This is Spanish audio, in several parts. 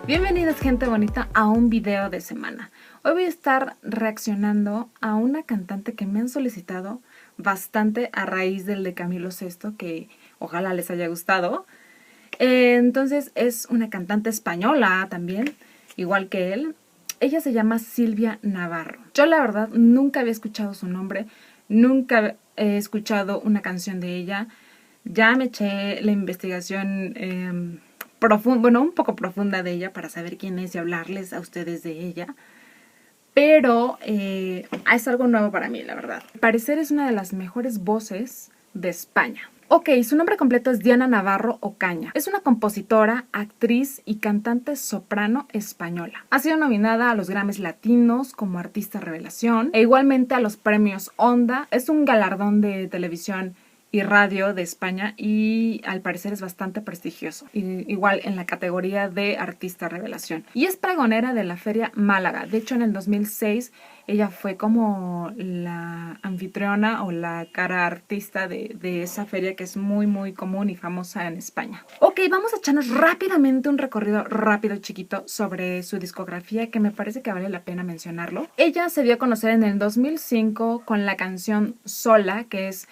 Bienvenidos, gente bonita, a un video de semana. Hoy voy a estar reaccionando a una cantante que me han solicitado bastante a raíz del de Camilo Sesto, que ojalá les haya gustado. Entonces es una cantante española también, igual que él. Ella se llama Silvia Navarro. Yo la verdad nunca había escuchado su nombre, nunca he escuchado una canción de ella. Ya me eché la investigación un poco profunda de ella para saber quién es y hablarles a ustedes de ella. Pero es algo nuevo para mí, la verdad. Al parecer es una de las mejores voces de España. Ok, su nombre completo es Diana Navarro Ocaña. Es una compositora, actriz y cantante soprano española. Ha sido nominada a los Grammys Latinos como Artista Revelación e igualmente a los premios Onda. Es un galardón de televisión y radio de España y al parecer es bastante prestigioso, igual en la categoría de Artista Revelación. Y es pregonera de la Feria Málaga. De hecho, en el 2006 ella fue como la anfitriona o la cara artista de esa feria, que es muy común y famosa en España. Ok, vamos a echarnos rápidamente un recorrido rápido chiquito sobre su discografía, que me parece que vale la pena mencionarlo. Ella se dio a conocer en el 2005 con la canción Sola, que es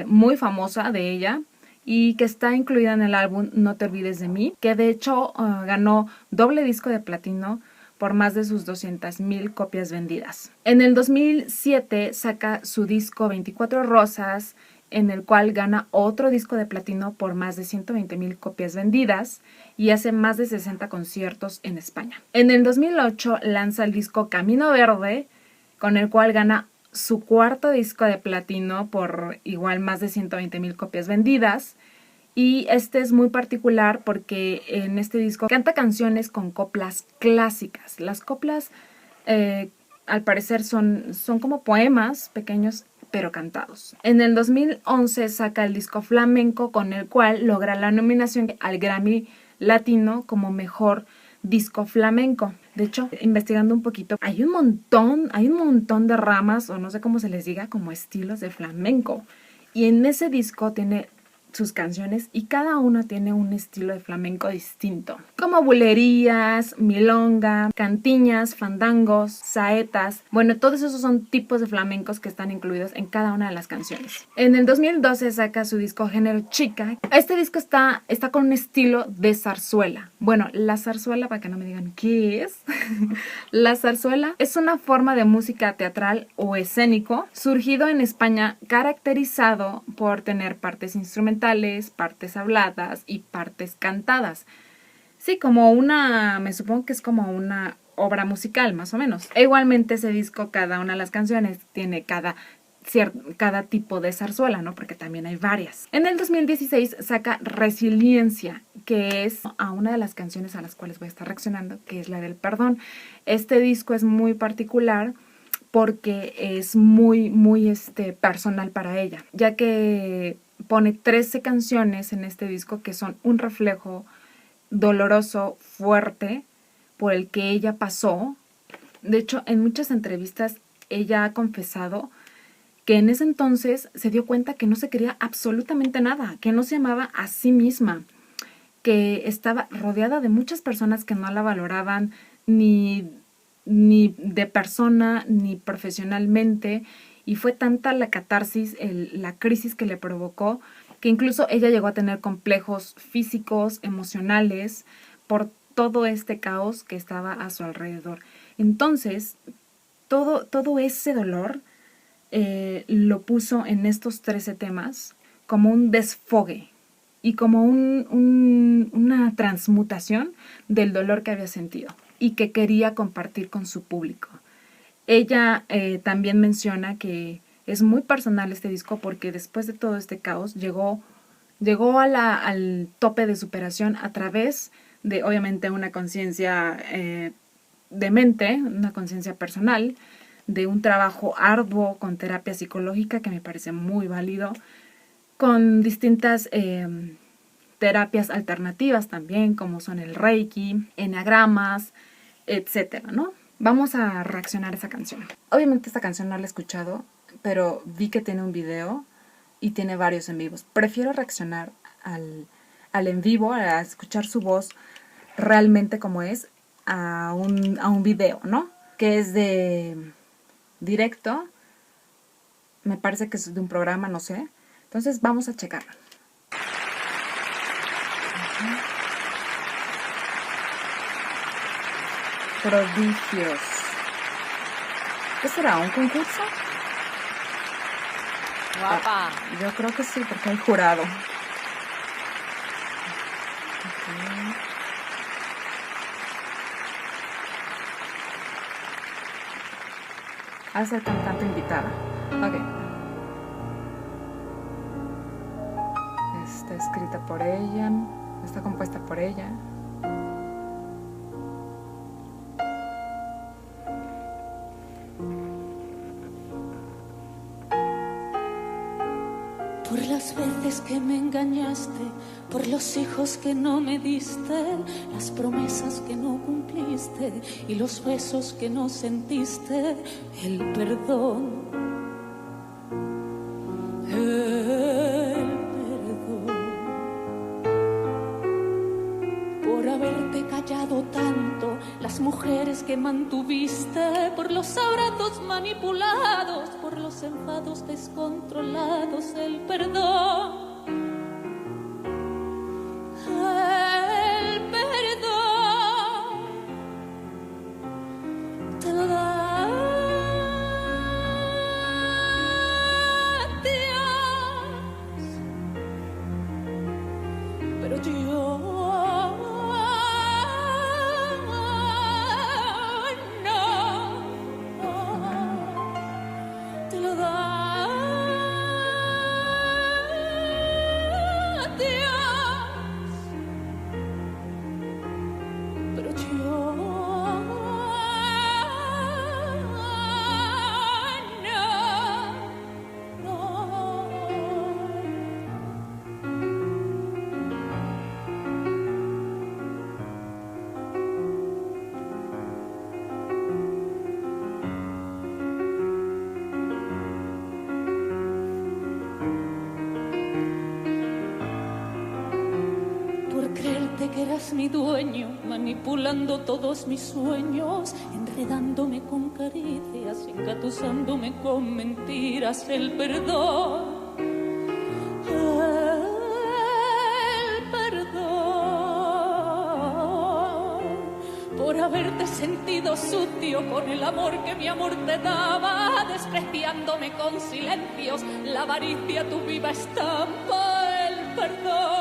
muy famosa de ella y que está incluida en el álbum No te olvides de mí, que de hecho ganó doble disco de platino por más de sus 200,000 copias vendidas. En el 2007 saca su disco 24 Rosas, en el cual gana otro disco de platino por más de 120,000 copias vendidas y hace más de 60 conciertos en España. En el 2008 lanza el disco Camino Verde, con el cual gana su cuarto disco de platino por igual más de 120,000 copias vendidas. Y este es muy particular porque en este disco canta canciones con coplas clásicas. Las coplas al parecer son como poemas pequeños pero cantados. En el 2011 saca el disco Flamenco, con el cual logra la nominación al Grammy Latino como mejor disco flamenco. De hecho, investigando un poquito, hay un montón de ramas, o no sé cómo se les diga, como estilos de flamenco. Y en ese disco tiene sus canciones y cada una tiene un estilo de flamenco distinto, como bulerías, milonga, cantiñas, fandangos, saetas. Bueno, todos esos son tipos de flamencos que están incluidos en cada una de las canciones. En el 2012 saca su disco Género Chica. Este disco está con un estilo de zarzuela. Bueno, la zarzuela, para que no me digan qué es, la zarzuela es una forma de música teatral o escénico surgido en España, caracterizado por tener partes instrumentales, partes habladas y partes cantadas. Sí, me supongo que es como una obra musical, más o menos. E igualmente ese disco, cada una de las canciones tiene cada tipo de zarzuela, ¿no? Porque también hay varias. En el 2016 saca Resiliencia, que es a una de las canciones a las cuales voy a estar reaccionando, que es la del perdón. Este disco es muy particular porque es muy personal para ella, ya que pone 13 canciones en este disco que son un reflejo doloroso, fuerte, por el que ella pasó. De hecho, en muchas entrevistas ella ha confesado que en ese entonces se dio cuenta que no se quería absolutamente nada, que no se amaba a sí misma, que estaba rodeada de muchas personas que no la valoraban ni de persona ni profesionalmente, y fue tanta la catarsis, la crisis que le provocó, que incluso ella llegó a tener complejos físicos, emocionales, por todo este caos que estaba a su alrededor. Entonces, todo ese dolor lo puso en estos 13 temas como un desfogue y como una transmutación del dolor que había sentido y que quería compartir con su público. Ella también menciona que es muy personal este disco porque después de todo este caos llegó al tope de superación a través de, obviamente, una conciencia de mente, una conciencia personal, de un trabajo arduo con terapia psicológica que me parece muy válido, con distintas terapias alternativas también, como son el Reiki, eneagramas, etcétera, ¿no? Vamos a reaccionar a esa canción. Obviamente esta canción no la he escuchado, pero vi que tiene un video y tiene varios en vivos. Prefiero reaccionar al en vivo, a escuchar su voz, realmente como es a un video, ¿no? Que es de directo. Me parece que es de un programa, no sé. Entonces vamos a checarlo. Prodigios. ¿Qué será? ¿Un concurso? Guapa. Yo creo que sí, porque hay jurado. Okay. A ser cantante invitada. Ok. Está escrita por ella. Está compuesta por ella. Por las veces que me engañaste, por los hijos que no me diste, las promesas que no cumpliste y los besos que no sentiste, el perdón. El perdón. Por haberte callado tanto, las mujeres que mantuviste, por los abrazos manipulados, por los enfados descontrolados, el perdón. El perdón te lo da Dios, pero yo que eras mi dueño, manipulando todos mis sueños, enredándome con caricias, engatusándome con mentiras, el perdón. El perdón por haberte sentido sucio con el amor que mi amor te daba, despreciándome con silencios, la avaricia tu viva estampa, el perdón.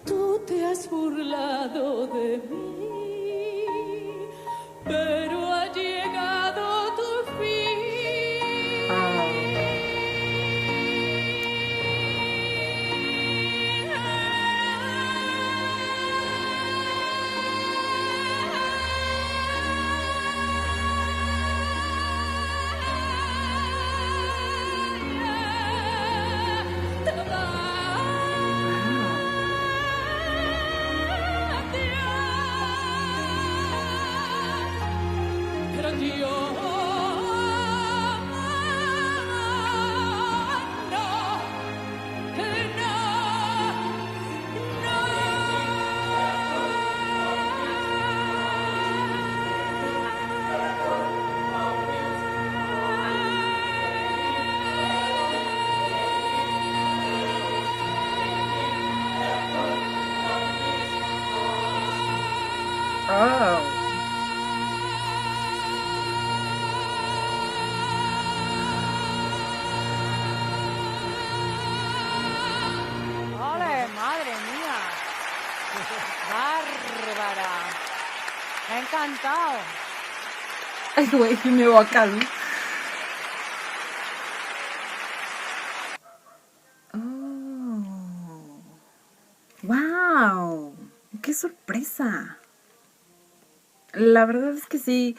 Tú te has burlado de mí, pero ha llegado tu fin. bárbara. Me ha encantado. Ay, güey, me voy a calmar. Oh. ¡Wow! ¡Qué sorpresa! La verdad es que sí.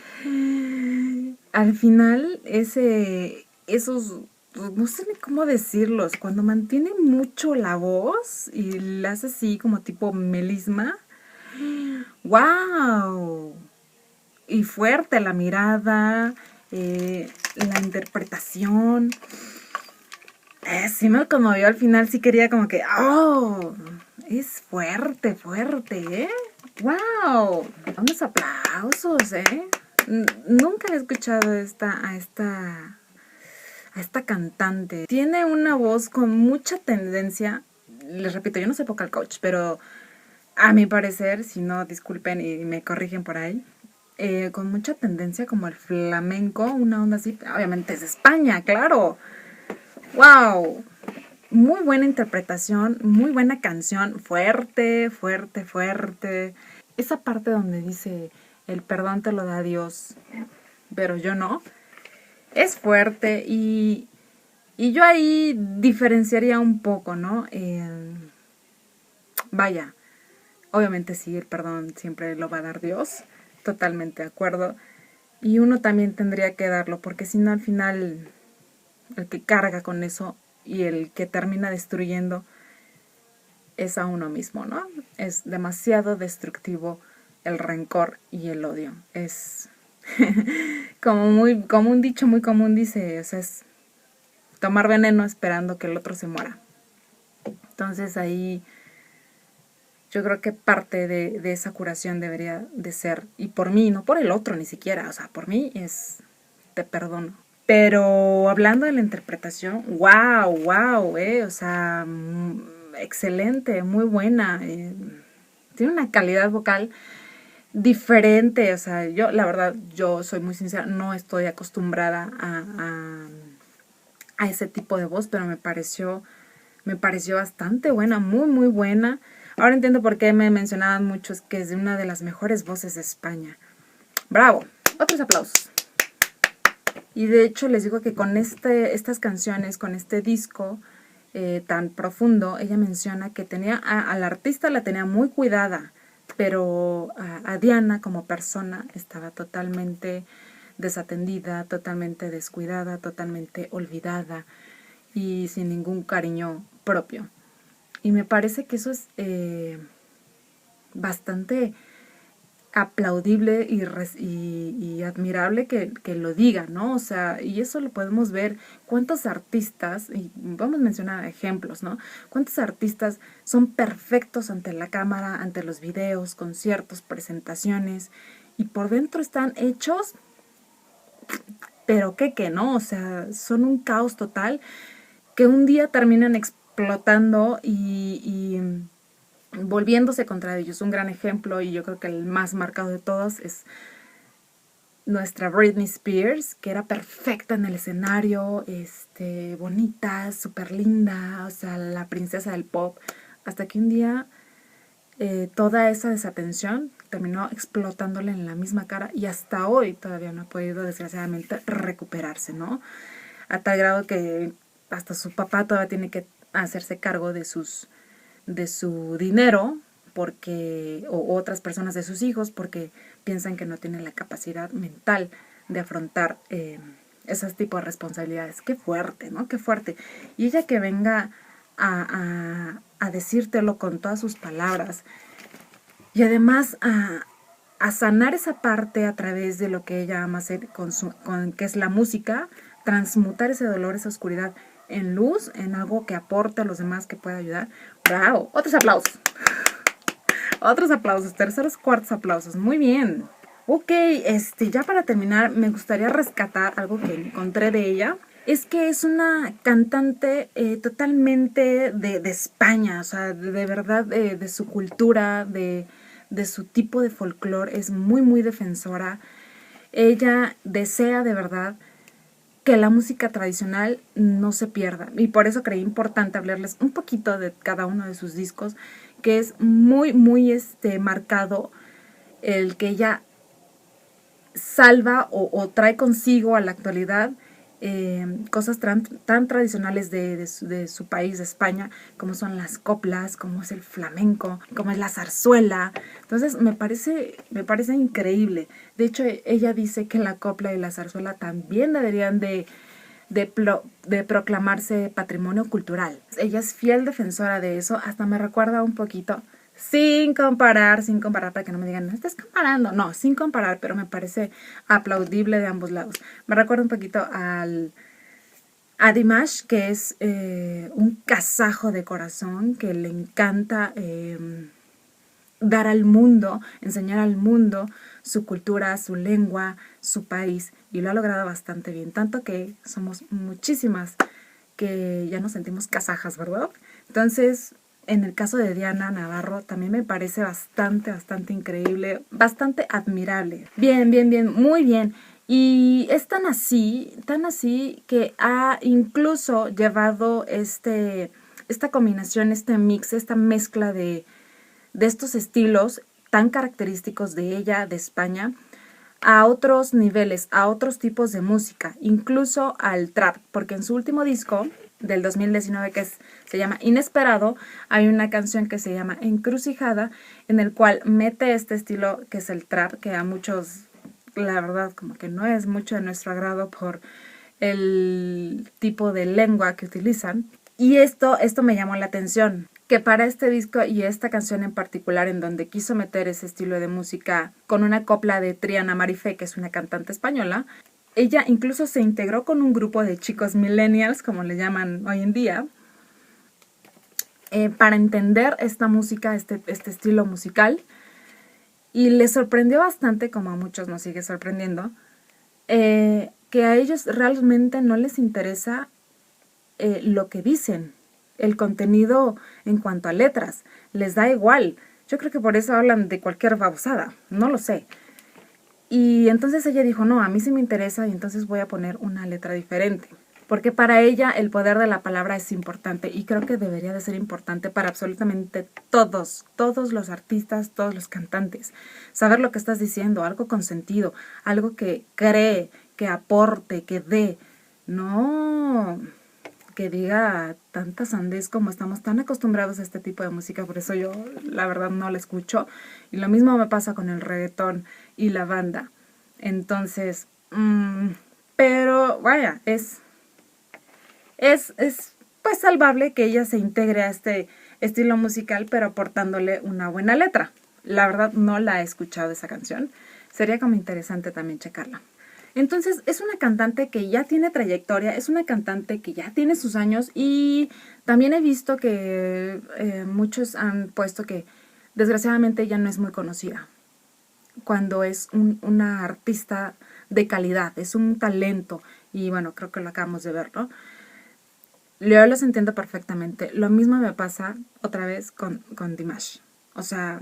Al final, esos, no sé ni cómo decirlos, cuando mantiene mucho la voz y la hace así como tipo melisma. ¡Wow! Y fuerte la mirada, la interpretación. Sí me conmovió al final, sí quería como que, ¡oh! Es fuerte, fuerte, ¿eh? ¡Wow! Unos aplausos, ¿eh? Nunca he escuchado a esta cantante. Tiene una voz con mucha tendencia, les repito, yo no soy vocal coach, pero a mi parecer, si no, disculpen y me corrigen por ahí, con mucha tendencia como el flamenco, una onda así, obviamente es de España, claro. ¡Wow! Muy buena interpretación, muy buena canción, fuerte, fuerte, fuerte. Esa parte donde dice, el perdón te lo da Dios, pero yo no, es fuerte y yo ahí diferenciaría un poco, ¿no? Vaya, obviamente sí, el perdón siempre lo va a dar Dios, totalmente de acuerdo. Y uno también tendría que darlo, porque si no al final el que carga con eso y el que termina destruyendo es a uno mismo, ¿no? Es demasiado destructivo el rencor y el odio. Es como un dicho muy común dice, o sea, es tomar veneno esperando que el otro se muera. Entonces ahí yo creo que parte de esa curación debería de ser, y por mí, no por el otro ni siquiera, o sea, por mí es, te perdono. Pero hablando de la interpretación, wow, o sea, excelente, muy buena. Tiene una calidad vocal diferente, o sea, yo, la verdad, yo soy muy sincera, no estoy acostumbrada a ese tipo de voz, pero me pareció bastante buena, muy, muy buena. Ahora entiendo por qué me mencionaban muchos que es de una de las mejores voces de España. ¡Bravo! Otros aplausos. Y de hecho les digo que con estas canciones, con este disco tan profundo, ella menciona que tenía a la artista la tenía muy cuidada, pero a Diana como persona estaba totalmente desatendida, totalmente descuidada, totalmente olvidada y sin ningún cariño propio. Y me parece que eso es bastante aplaudible y admirable que lo diga, ¿no? O sea, y eso lo podemos ver. ¿Cuántos artistas, y vamos a mencionar ejemplos, ¿no? ¿Cuántos artistas son perfectos ante la cámara, ante los videos, conciertos, presentaciones, y por dentro están hechos, pero que no? O sea, son un caos total que un día terminan explotando y volviéndose contra ellos. Un gran ejemplo, y yo creo que el más marcado de todos, es nuestra Britney Spears, que era perfecta en el escenario, bonita, súper linda, o sea, la princesa del pop, hasta que un día toda esa desatención terminó explotándole en la misma cara, y hasta hoy todavía no ha podido, desgraciadamente, recuperarse, ¿no? A tal grado que hasta su papá todavía tiene que hacerse cargo de su dinero, porque, o otras personas de sus hijos, porque piensan que no tienen la capacidad mental de afrontar esos tipos de responsabilidades. Qué fuerte, ¿no? Qué fuerte. Y ella que venga a decírtelo con todas sus palabras, y además a sanar esa parte a través de lo que ella ama hacer, que es la música, transmutar ese dolor, esa oscuridad en luz, en algo que aporte a los demás, que pueda ayudar. ¡Bravo! Otros aplausos. Otros aplausos, terceros, cuartos aplausos. Muy bien. Ok, ya para terminar, me gustaría rescatar algo que encontré de ella. Es que es una cantante totalmente de España, o sea, de verdad, de su cultura, de su tipo de folclore. Es muy, muy defensora. Ella desea de verdad que la música tradicional no se pierda, y por eso creí importante hablarles un poquito de cada uno de sus discos, que es muy, muy marcado el que ella salva o trae consigo a la actualidad cosas tan tradicionales de su país, de España, como son las coplas, como es el flamenco, como es la zarzuela. Entonces me parece increíble. De hecho, ella dice que la copla y la zarzuela también deberían de proclamarse patrimonio cultural. Ella es fiel defensora de eso, hasta me recuerda un poquito, sin comparar, para que no me digan, no estás comparando, no, sin comparar, pero me parece aplaudible de ambos lados. Me recuerda un poquito a Dimash, que es un kazajo de corazón, que le encanta dar al mundo, enseñar al mundo su cultura, su lengua, su país, y lo ha logrado bastante bien, tanto que somos muchísimas que ya nos sentimos kazajas, ¿verdad? Entonces, en el caso de Diana Navarro también me parece bastante increíble, bastante admirable. Bien, muy bien. Y es tan así que ha incluso llevado esta combinación, este mix, esta mezcla de estos estilos tan característicos de ella, de España, a otros niveles, a otros tipos de música, incluso al trap, porque en su último disco del 2019, que se llama Inesperado, hay una canción que se llama Encrucijada, en el cual mete este estilo que es el trap, que a muchos, la verdad, como que no es mucho de nuestro agrado por el tipo de lengua que utilizan. Y esto me llamó la atención, que para este disco y esta canción en particular, en donde quiso meter ese estilo de música con una copla de Triana Marifé, que es una cantante española, ella incluso se integró con un grupo de chicos millennials, como le llaman hoy en día, para entender esta música, este estilo musical. Y les sorprendió bastante, como a muchos nos sigue sorprendiendo, que a ellos realmente no les interesa lo que dicen, el contenido en cuanto a letras. Les da igual. Yo creo que por eso hablan de cualquier babosada. No lo sé. Y entonces ella dijo, no, a mí sí me interesa y entonces voy a poner una letra diferente. Porque para ella el poder de la palabra es importante y creo que debería de ser importante para absolutamente todos los artistas, todos los cantantes. Saber lo que estás diciendo, algo con sentido, algo que cree, que aporte, que dé. No que diga tanta sandez como estamos tan acostumbrados a este tipo de música, por eso yo la verdad no la escucho. Y lo mismo me pasa con el reggaetón y la banda. Entonces, pero vaya, es pues salvable que ella se integre a este estilo musical, pero aportándole una buena letra. La verdad no la he escuchado esa canción. Sería como interesante también checarla. Entonces es una cantante que ya tiene trayectoria, es una cantante que ya tiene sus años y también he visto que muchos han puesto que desgraciadamente ella no es muy conocida cuando es una artista de calidad, es un talento y bueno, creo que lo acabamos de ver, ¿no? Yo los entiendo perfectamente. Lo mismo me pasa otra vez con Dimash. O sea,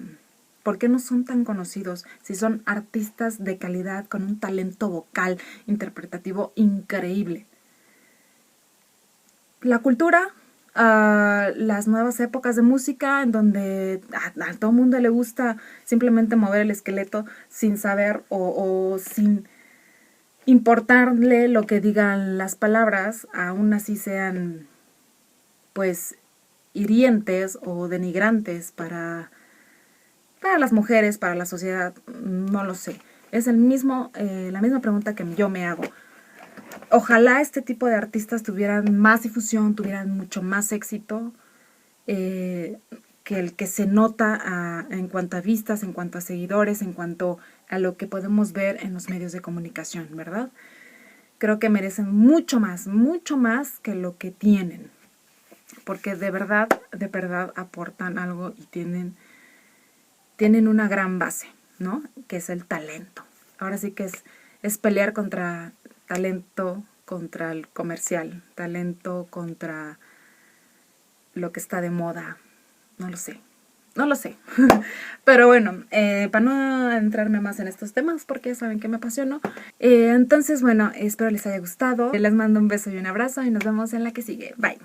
¿por qué no son tan conocidos si son artistas de calidad con un talento vocal, interpretativo increíble? La cultura, las nuevas épocas de música en donde a todo mundo le gusta simplemente mover el esqueleto sin saber o sin importarle lo que digan las palabras, aún así sean pues hirientes o denigrantes para las mujeres, para la sociedad, no lo sé. Es la misma pregunta que yo me hago. Ojalá este tipo de artistas tuvieran más difusión, tuvieran mucho más éxito que el que se nota en cuanto a vistas, en cuanto a seguidores, en cuanto a lo que podemos ver en los medios de comunicación, ¿verdad? Creo que merecen mucho más que lo que tienen, porque de verdad aportan algo y tienen una gran base, ¿no? Que es el talento. Ahora sí que es pelear contra talento, contra el comercial, talento contra lo que está de moda. No lo sé. Pero bueno, para no entrarme más en estos temas, porque ya saben que me apasiono. Entonces, bueno, espero les haya gustado. Les mando un beso y un abrazo y nos vemos en la que sigue. Bye.